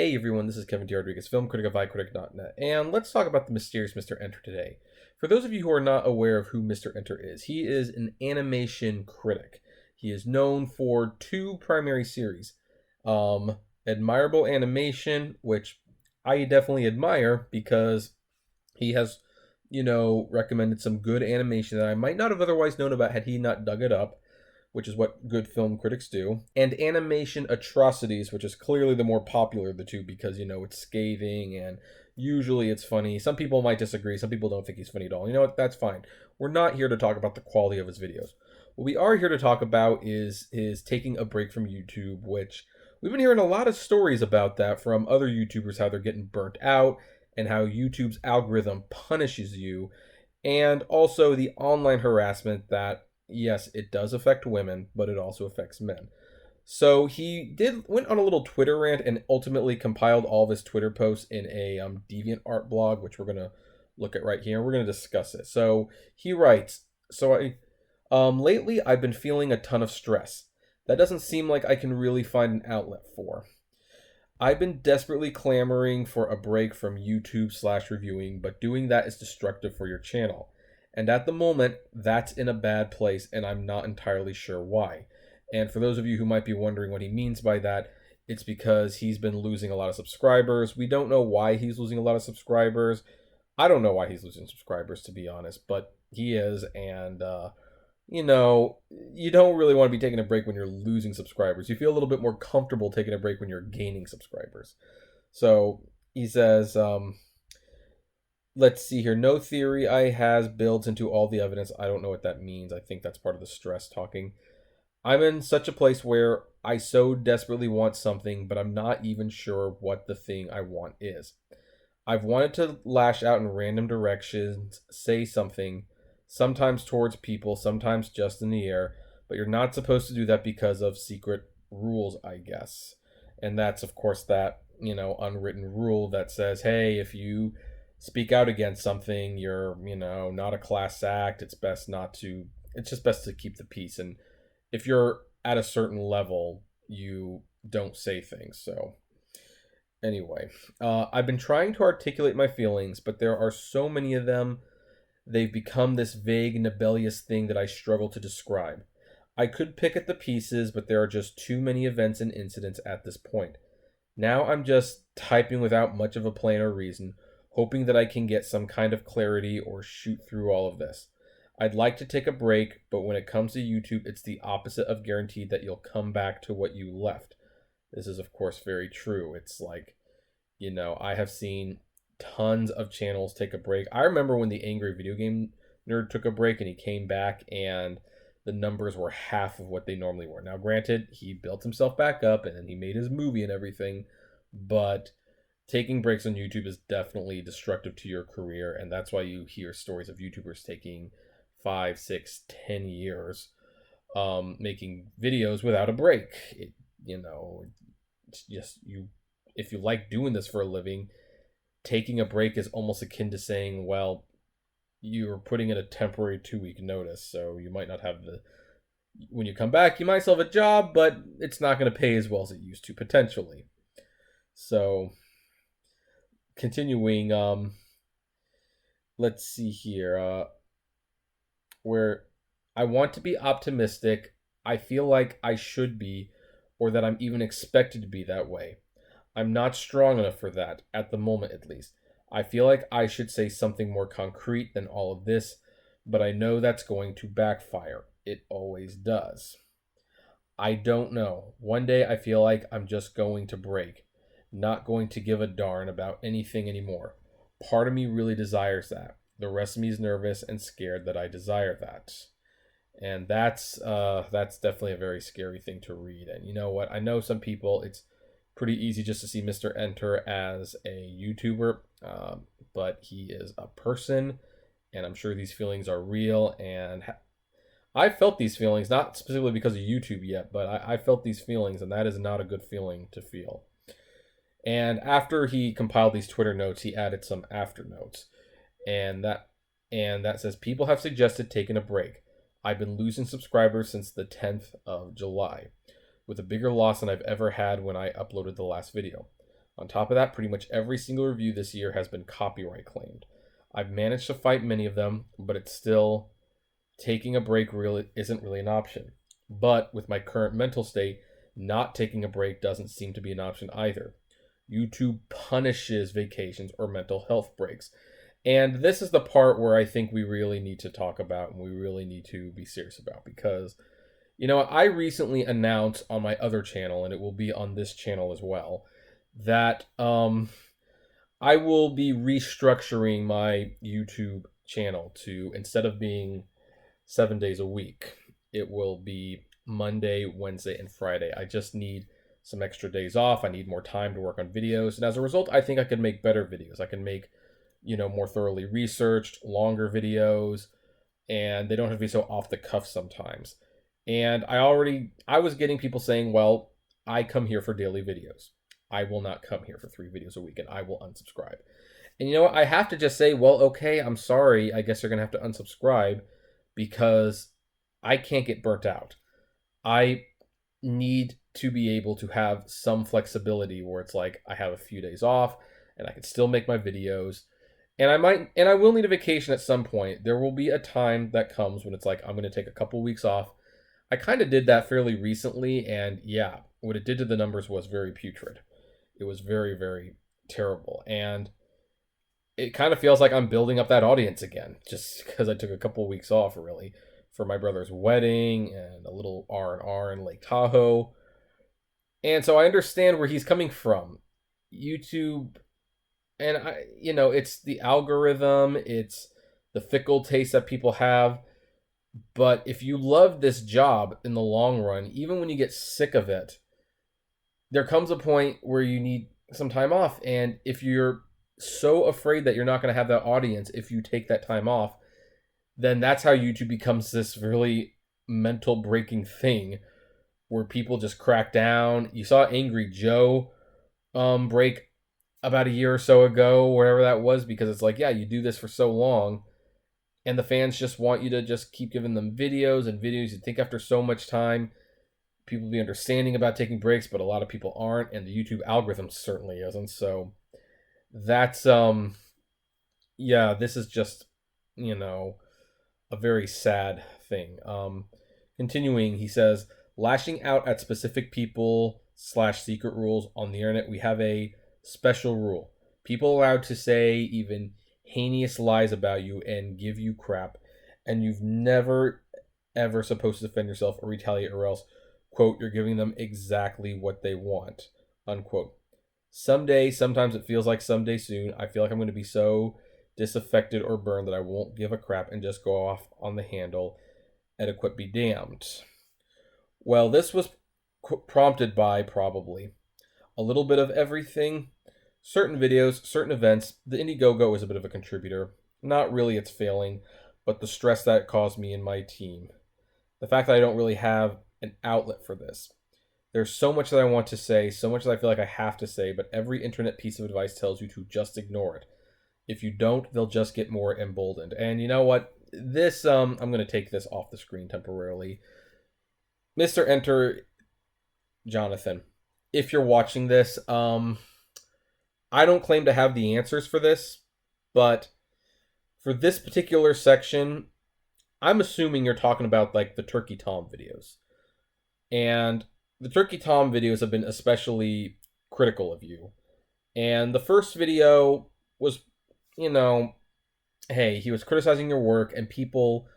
Hey everyone, this is Kevin D. Rodriguez, film critic of iCritic.net, and let's talk about the mysterious Mr. Enter today. For those of you who are not aware of who Mr. Enter is, he is an animation critic. He is known for two primary series. Admirable Animation, which I definitely admire because he has, recommended some good animation that I might not have otherwise known about had he not dug it up, which is what good film critics do, and Animation Atrocities, which is clearly the more popular of the two because, it's scathing and usually it's funny. Some people might disagree. Some people don't think he's funny at all. You know what? That's fine. We're not here to talk about the quality of his videos. What we are here to talk about is taking a break from YouTube, which we've been hearing a lot of stories about that from other YouTubers, how they're getting burnt out and how YouTube's algorithm punishes you, and also the online harassment that, yes, it does affect women, but it also affects men. So he went on a little Twitter rant and ultimately compiled all of his Twitter posts in a DeviantArt blog, which we're going to look at right here. We're going to discuss it. So he writes, lately I've been feeling a ton of stress. That doesn't seem like I can really find an outlet for. I've been desperately clamoring for a break from YouTube/reviewing, but doing that is destructive for your channel. And at the moment, that's in a bad place, and I'm not entirely sure why. And for those of you who might be wondering what he means by that, it's because he's been losing a lot of subscribers. We don't know why he's losing a lot of subscribers. I don't know why he's losing subscribers, to be honest, but he is, and, you don't really want to be taking a break when you're losing subscribers. You feel a little bit more comfortable taking a break when you're gaining subscribers. So he says, let's see here. No theory I has builds into all the evidence. I don't know what that means. I think that's part of the stress talking. I'm in such a place where I so desperately want something, but I'm not even sure what the thing I want is. I've wanted to lash out in random directions, say something, sometimes towards people, sometimes just in the air, but you're not supposed to do that because of secret rules, I guess. And that's, of course, that, unwritten rule that says, hey, if you speak out against something, you're, not a class act. It's just best to keep the peace. And if you're at a certain level, you don't say things. So anyway, I've been trying to articulate my feelings, but there are so many of them. They've become this vague, nebulous thing that I struggle to describe. I could pick at the pieces, but there are just too many events and incidents at this point. Now I'm just typing without much of a plan or reason, hoping that I can get some kind of clarity or shoot through all of this. I'd like to take a break, but when it comes to YouTube, it's the opposite of guaranteed that you'll come back to what you left. This is, of course, very true. It's like, I have seen tons of channels take a break. I remember when the Angry Video Game Nerd took a break and he came back and the numbers were half of what they normally were. Now, granted, he built himself back up and then he made his movie and everything, but taking breaks on YouTube is definitely destructive to your career, and that's why you hear stories of YouTubers taking 5, 6, 10 years making videos without a break. It's just if you like doing this for a living, taking a break is almost akin to saying, well, you're putting in a temporary 2-week notice, so you might not have when you come back, you might still have a job, but it's not going to pay as well as it used to, potentially. So, continuing, let's see here, where I want to be optimistic, I feel like I should be, or that I'm even expected to be that way. I'm not strong enough for that, at the moment at least. I feel like I should say something more concrete than all of this, but I know that's going to backfire. It always does. I don't know. One day I feel like I'm just going to break, not going to give a darn about anything anymore. Part of me really desires that. The rest of me is nervous and scared that I desire that. And that's definitely a very scary thing to read. And you know what? I know some people, it's pretty easy just to see Mr. Enter as a YouTuber, but he is a person, and I'm sure these feelings are real, and I felt these feelings, not specifically because of YouTube yet, but I felt these feelings, and that is not a good feeling to feel. And after he compiled these Twitter notes, he added some after notes, and that says, people have suggested taking a break. I've been losing subscribers since the 10th of July. With a bigger loss than I've ever had when I uploaded the last video. On top of that, pretty much every single review this year has been copyright claimed. I've managed to fight many of them, but it's still taking a break really isn't really an option. But with my current mental state, not taking a break doesn't seem to be an option either. YouTube punishes vacations or mental health breaks. And this is the part where I think we really need to talk about and we really need to be serious about, because, I recently announced on my other channel, and it will be on this channel as well, that I will be restructuring my YouTube channel to, instead of being 7 days a week, it will be Monday, Wednesday, and Friday. I just need some extra days off. I need more time to work on videos. And as a result, I think I can make better videos. I can make, more thoroughly researched, longer videos, and they don't have to be so off the cuff sometimes. And I was getting people saying, well, I come here for daily videos. I will not come here for 3 videos a week, and I will unsubscribe. And you know what? I have to just say, well, okay, I'm sorry. I guess you're going to have to unsubscribe, because I can't get burnt out. I need to be able to have some flexibility where it's like I have a few days off and I can still make my videos. And I will need a vacation at some point. There will be a time that comes when it's like I'm going to take a couple weeks off. I kind of did that fairly recently, and yeah, what it did to the numbers was very putrid. It was very, very terrible. And it kind of feels like I'm building up that audience again, just because I took a couple weeks off, really, for my brother's wedding and a little R&R in Lake Tahoe. And so I understand where he's coming from. YouTube, and it's the algorithm, it's the fickle taste that people have. But if you love this job in the long run, even when you get sick of it, there comes a point where you need some time off. And if you're so afraid that you're not going to have that audience if you take that time off, then that's how YouTube becomes this really mental breaking thing where people just crack down. You saw Angry Joe break about a year or so ago, wherever that was, because it's like, yeah, you do this for so long, and the fans just want you to just keep giving them videos and videos. You think after so much time, people will be understanding about taking breaks, but a lot of people aren't, and the YouTube algorithm certainly isn't. So that's, this is just, a very sad thing. Continuing, he says, lashing out at specific people / secret rules on the internet. We have a special rule. People allowed to say even heinous lies about you and give you crap, and you've never ever supposed to defend yourself or retaliate, or else, quote, you're giving them exactly what they want, unquote. Someday, sometimes it feels like someday soon, I feel like I'm going to be so disaffected or burned that I won't give a crap and just go off on the handle. Etiquette be damned. Well, this was prompted by probably a little bit of everything. Certain videos, certain events. The Indiegogo is a bit of a contributor. Not really its failing, but the stress that it caused me and my team. The fact that I don't really have an outlet for this. There's so much that I want to say, so much that I feel like I have to say, but every internet piece of advice tells you to just ignore it. If you don't, they'll just get more emboldened. And you know what? This, I'm going to take this off the screen temporarily. Mr. Enter, Jonathan, if you're watching this, I don't claim to have the answers for this, but for this particular section, I'm assuming you're talking about like the Turkey Tom videos. And the Turkey Tom videos have been especially critical of you. And the first video was, hey, he was criticizing your work, and people,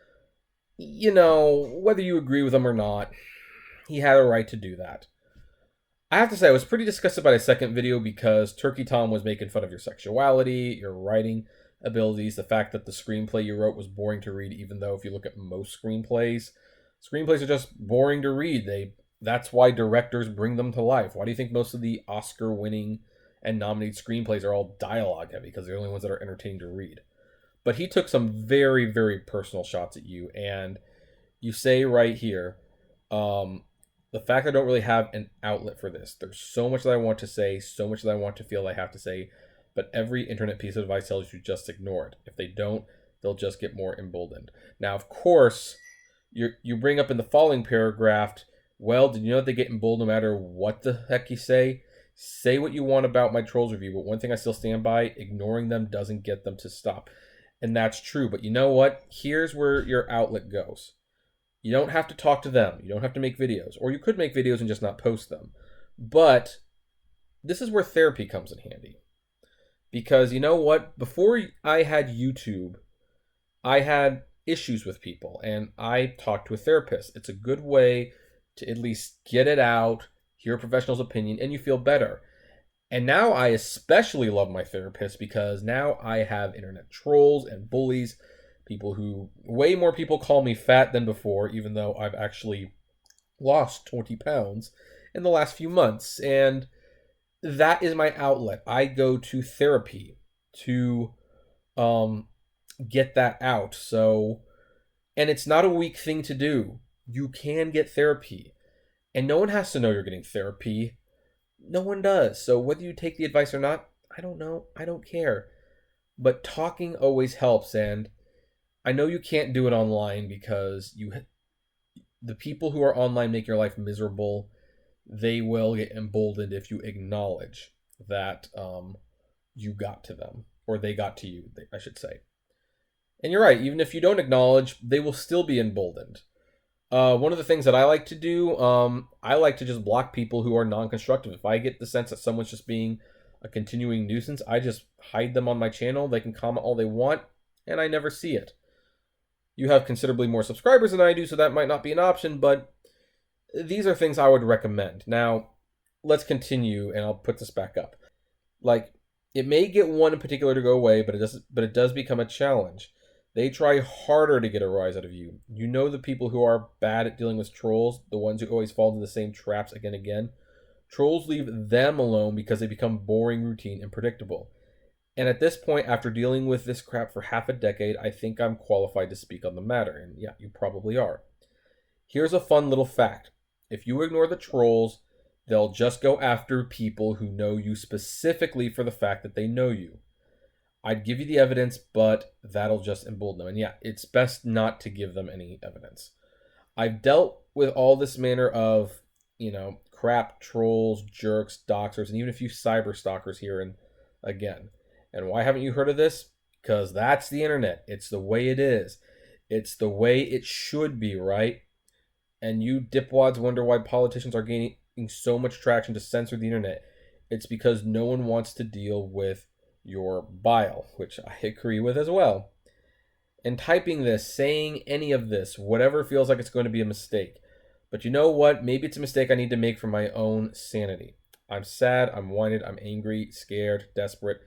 whether you agree with him or not, he had a right to do that. I have to say, I was pretty disgusted by the second video because Turkey Tom was making fun of your sexuality, your writing abilities, the fact that the screenplay you wrote was boring to read, even though if you look at most screenplays are just boring to read. That's why directors bring them to life. Why do you think most of the Oscar-winning and nominated screenplays are all dialogue heavy? Because they're the only ones that are entertaining to read. But he took some very, very personal shots at you, and you say right here, the fact that I don't really have an outlet for this. There's so much that I want to say, so much that I want to feel I have to say, but every internet piece of advice tells you to just ignore it. If they don't, they'll just get more emboldened. Now, of course, you bring up in the following paragraph, well, did you know that they get emboldened no matter what the heck you say? Say what you want about my trolls review, but one thing I still stand by, ignoring them doesn't get them to stop. And that's true. But you know what? Here's where your outlet goes. You don't have to talk to them. You don't have to make videos. Or you could make videos and just not post them. But this is where therapy comes in handy. Because you know what? Before I had YouTube, I had issues with people. And I talked to a therapist. It's a good way to at least get it out, hear a professional's opinion, and you feel better. And now I especially love my therapist because now I have internet trolls and bullies, people who, way more people call me fat than before, even though I've actually lost 20 pounds in the last few months. And that is my outlet. I go to therapy to get that out. So, and it's not a weak thing to do. You can get therapy. And no one has to know you're getting therapy. No one does. So whether you take the advice or not, I don't know. I don't care. But talking always helps. And I know you can't do it online because the people who are online make your life miserable. They will get emboldened if you acknowledge that you got to them, or they got to you, I should say. And you're right. Even if you don't acknowledge, they will still be emboldened. One of the things that I like to do, I like to just block people who are non-constructive. If I get the sense that someone's just being a continuing nuisance, I just hide them on my channel. They can comment all they want, and I never see it. You have considerably more subscribers than I do, so that might not be an option, but these are things I would recommend. Now, let's continue, and I'll put this back up. Like, it may get one in particular to go away, but it does become a challenge. They try harder to get a rise out of you. You know the people who are bad at dealing with trolls, the ones who always fall into the same traps again and again. Trolls leave them alone because they become boring, routine, and predictable. And at this point, after dealing with this crap for half a decade, I think I'm qualified to speak on the matter. And yeah, you probably are. Here's a fun little fact. If you ignore the trolls, they'll just go after people who know you specifically for the fact that they know you. I'd give you the evidence, but that'll just embolden them. And yeah, it's best not to give them any evidence. I've dealt with all this manner of, crap, trolls, jerks, doxers, and even a few cyber stalkers here and again. And why haven't you heard of this? Because that's the internet. It's the way it is. It's the way it should be, right? And you dipwads wonder why politicians are gaining so much traction to censor the internet. It's because no one wants to deal with your bile, which I agree with as well. And typing this, saying any of this, whatever feels like it's going to be a mistake. But you know what? Maybe it's a mistake I need to make for my own sanity. I'm sad, I'm whited, I'm angry, scared, desperate,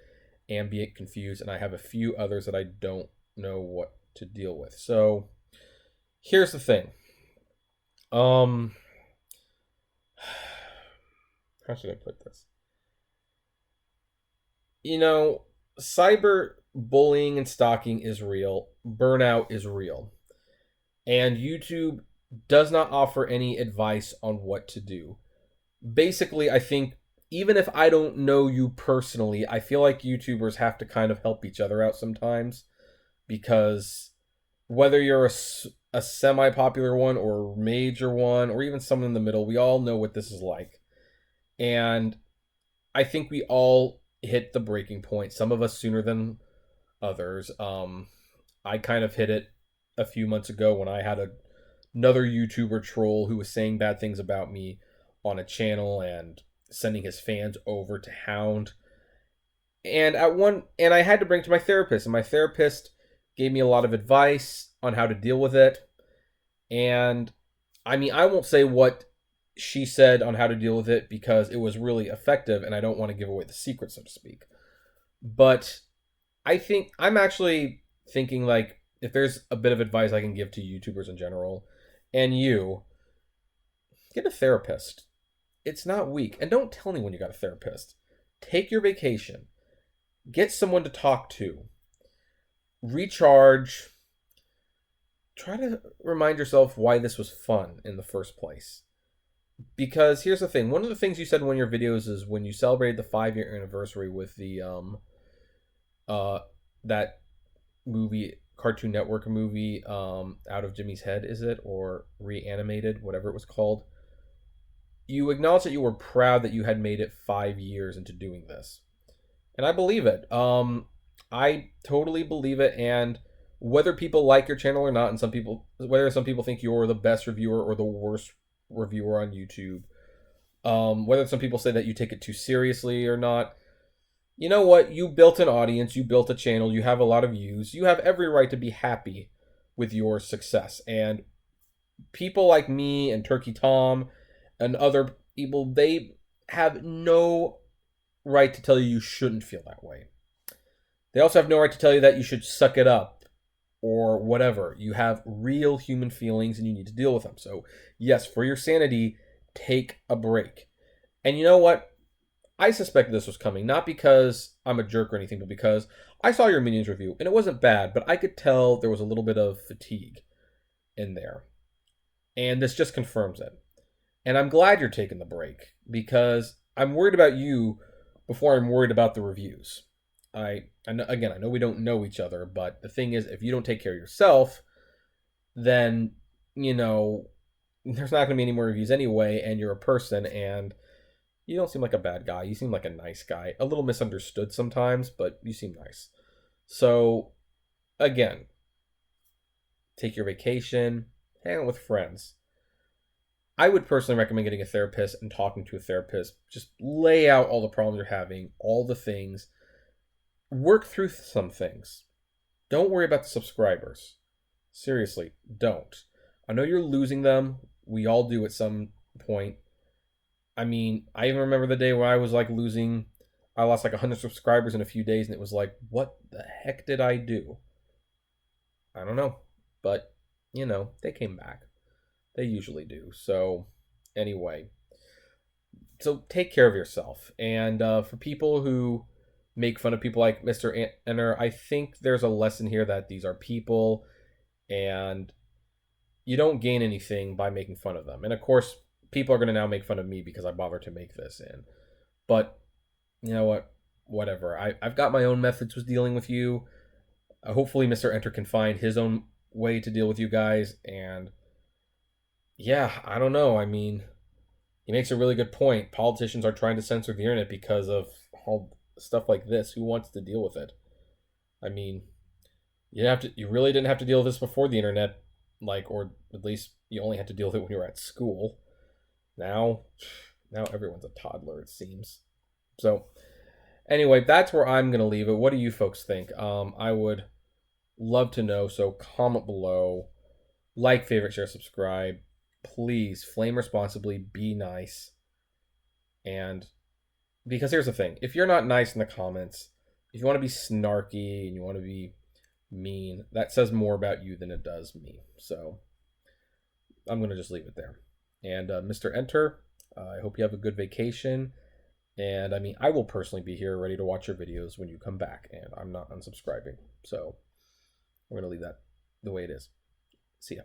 ambient, confused, and I have a few others that I don't know what to deal with. So, here's the thing. How should I put this? Cyber bullying and stalking is real. Burnout is real. And YouTube does not offer any advice on what to do. Basically, I think even if I don't know you personally, I feel like YouTubers have to kind of help each other out sometimes, because whether you're a semi-popular one or a major one or even someone in the middle, we all know what this is like. And I think we all hit the breaking point, some of us sooner than others. I kind of hit it a few months ago when I had another YouTuber troll who was saying bad things about me on a channel and sending his fans over to hound. And I had to bring it to my therapist, and my therapist gave me a lot of advice on how to deal with it. And I won't say what she said on how to deal with it because it was really effective, and I don't want to give away the secret, so to speak. But I'm actually thinking, like, if there's a bit of advice I can give to YouTubers in general, and get a therapist. It's not weak. And don't tell anyone you got a therapist. Take your vacation. Get someone to talk to. Recharge. Try to remind yourself why this was fun in the first place. Because here's the thing. One of the things you said in one of your videos is when you celebrated the 5-year anniversary with the that movie, Cartoon Network movie, Out of Jimmy's Head, is it? Or Reanimated, whatever it was called. you acknowledge that you were proud that you had made it 5 years into doing this. And I believe it. I totally believe it. And whether people like your channel or not, and whether some people think you're the best reviewer or the worst reviewer on YouTube, whether some people say that you take it too seriously or not, you know what? You built an audience, you built a channel, you have a lot of views. You have every right to be happy with your success. And people like me and Turkey Tom and other people, they have no right to tell you you shouldn't feel that way. They also have no right to tell you that you should suck it up or whatever. You have real human feelings and you need to deal with them. So yes, for your sanity, take a break. And you know what? I suspected this was coming, not because I'm a jerk or anything, but because I saw your Minions review and it wasn't bad, but I could tell there was a little bit of fatigue in there. And this just confirms it. And I'm glad you're taking the break because I'm worried about you before I'm worried about the reviews. I know we don't know each other, but the thing is, if you don't take care of yourself, then, there's not going to be any more reviews anyway, and you're a person, and you don't seem like a bad guy. You seem like a nice guy. A little misunderstood sometimes, but you seem nice. So, again, take your vacation, hang out with friends. I would personally recommend getting a therapist and talking to a therapist. Just lay out all the problems you're having, all the things. Work through some things. Don't worry about the subscribers. Seriously, don't. I know you're losing them. We all do at some point. I mean, I even remember the day where I was like I lost like 100 subscribers in a few days, and it was like, what the heck did I do? I don't know. But, they came back. They usually do. So, anyway. So, take care of yourself. And for people who make fun of people like Mr. Enter, I think there's a lesson here that these are people, and you don't gain anything by making fun of them. And, of course, people are going to now make fun of me because I bothered to make this in. But, you know what? Whatever. I've got my own methods with dealing with you. Hopefully Mr. Enter can find his own way to deal with you guys. And, yeah, I don't know. I mean, he makes a really good point. Politicians are trying to censor the internet because of all stuff like this. Who wants to deal with it? I mean, you really didn't have to deal with this before the internet. Or at least you only had to deal with it when you were at school. Now everyone's a toddler, it seems. So, anyway, that's where I'm going to leave it. What do you folks think? I would love to know, so comment below. Like, favorite, share, subscribe. Please, flame responsibly, be nice. And, because here's the thing. If you're not nice in the comments, if you want to be snarky and you want to be mean, that says more about you than it does me. So, I'm going to just leave it there. And Mr. Enter, I hope you have a good vacation. And I mean, I will personally be here ready to watch your videos when you come back. And I'm not unsubscribing. So I'm going to leave that the way it is. See ya.